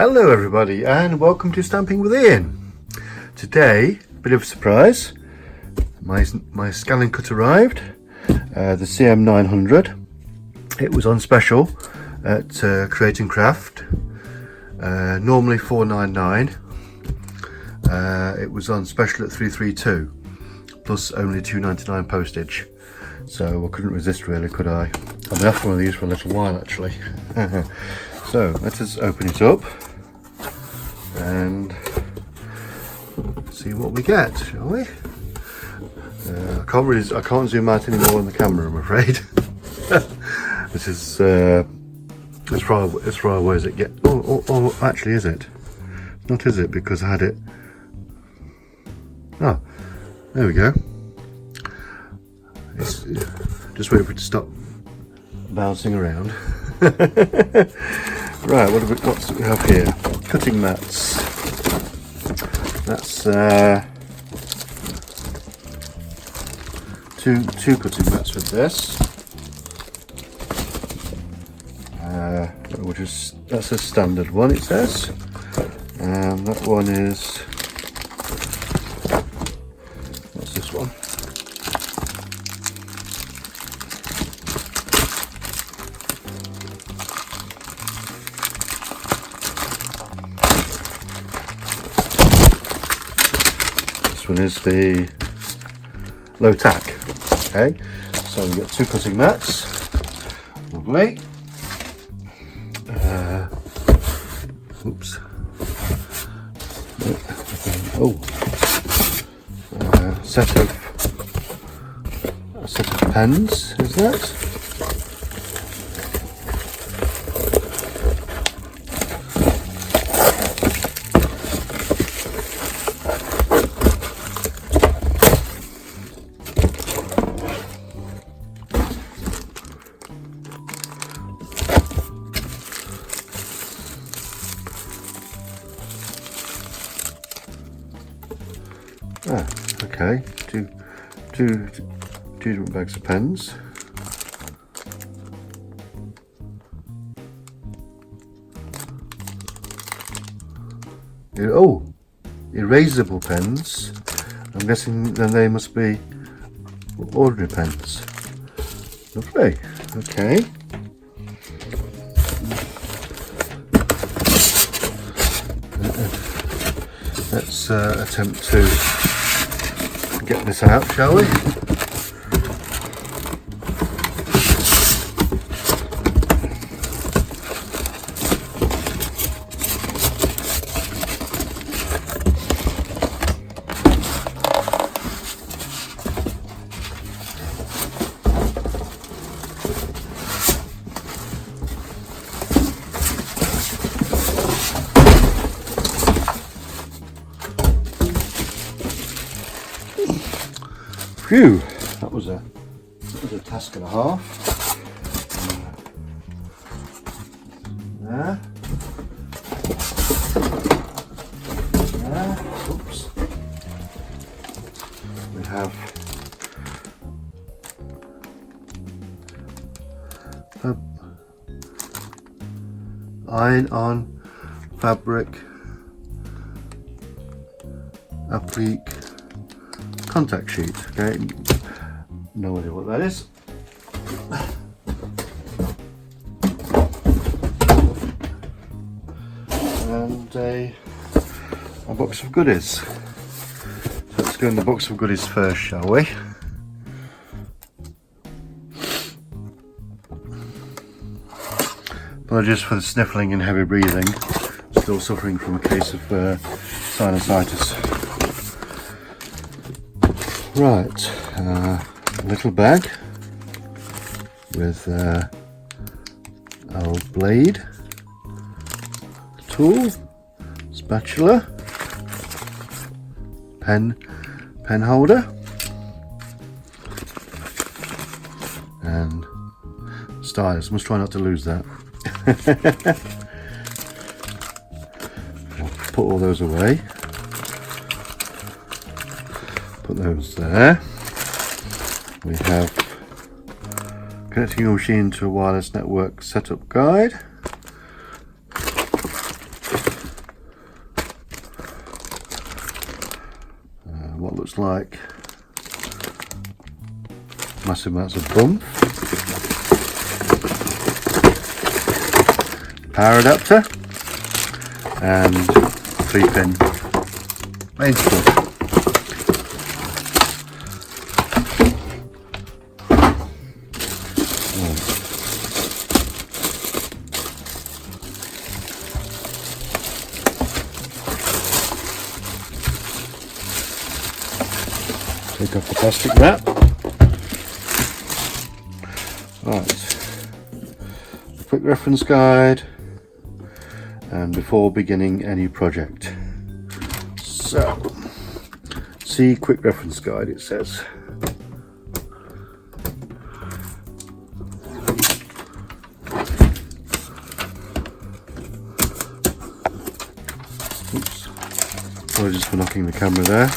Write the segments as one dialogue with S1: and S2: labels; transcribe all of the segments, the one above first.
S1: Hello everybody and welcome to Stamping with Ian. Today, bit of a surprise, my Scanncut arrived, the CM900. It was on special at Create and Craft, normally $4.99. It was on special at $332, plus only $2.99 postage. So I couldn't resist really, could I? I've been after one of these for a little while actually. So let us open it up and see what we get, shall we? I can't zoom out any more on the camera, I'm afraid. This is as far away as it gets. Oh, actually, is it? Not, is it? Because I had it. Oh, there we go. It's just waiting for it to stop bouncing around. Right, what do we have here? Cutting mats. That's two cutting mats with this. That's a standard one, it says. And that one is, what's this one? This one is the low tack. Okay, so we've got two cutting mats. Lovely. Oops. Oh, a set of pens. Is that? Okay, two different bags of pens. Oh, erasable pens. I'm guessing then they must be ordinary pens. Lovely. Okay. Let's attempt to get this out, shall we? Phew, that was a task and a half. There. Oops. We have iron-on fabric applique contact sheet. Okay, no idea what that is. And a box of goodies. So let's go in the box of goodies first, shall we? Apologies for the sniffling and heavy breathing. Still suffering from a case of sinusitis. Right, a little bag with our blade, tool, spatula, pen holder, and stylus. Must try not to lose that. I'll put all those away. Put those there. We have connecting your machine to a wireless network setup guide. what looks like massive amounts of bump. Power adapter and 3-pin mains plug. Take off the plastic wrap. Right, a quick reference guide, and before beginning any project. So, see quick reference guide, it says. Oops, apologies for knocking the camera there.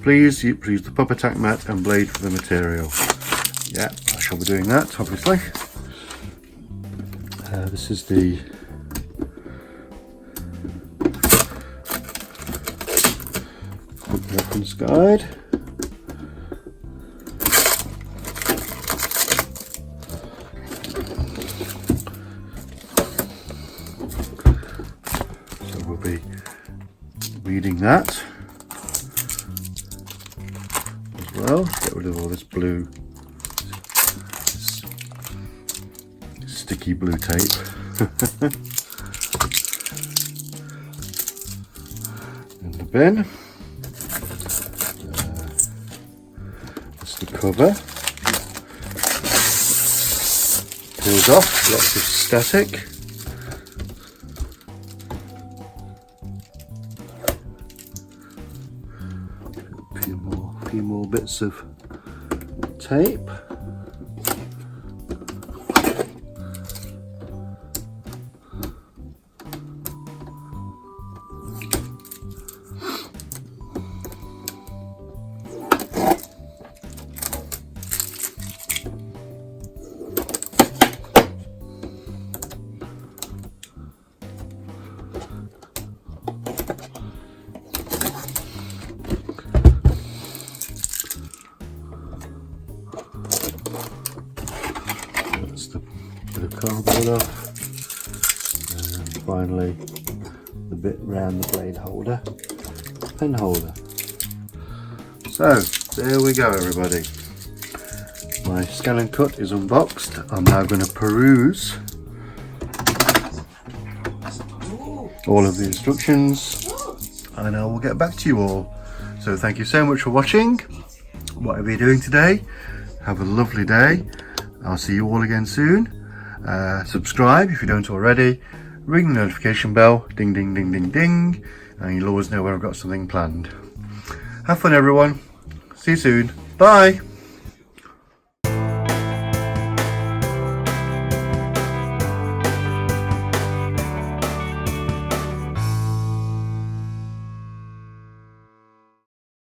S1: Please use the pop attack mat and blade for the material. Yeah, I shall be doing that, obviously. This is the quick reference guide. So we'll be reading that. Well, get rid of all this blue, this sticky blue tape. In the bin. That's the cover. Peels off, lots of static. A few more bits of tape. Bit of cardboard off, and finally the bit round the blade holder, pen holder. So there we go, everybody. My Scanncut is unboxed. I'm now going to peruse all of the instructions and I will get back to you all. So thank you so much for watching. Whatever you're doing today, have a lovely day. I'll see you all again soon. Subscribe if you don't already. Ring the notification bell, ding ding ding ding ding, and you'll always know when I've got something planned. Have fun, everyone. See you soon. Bye.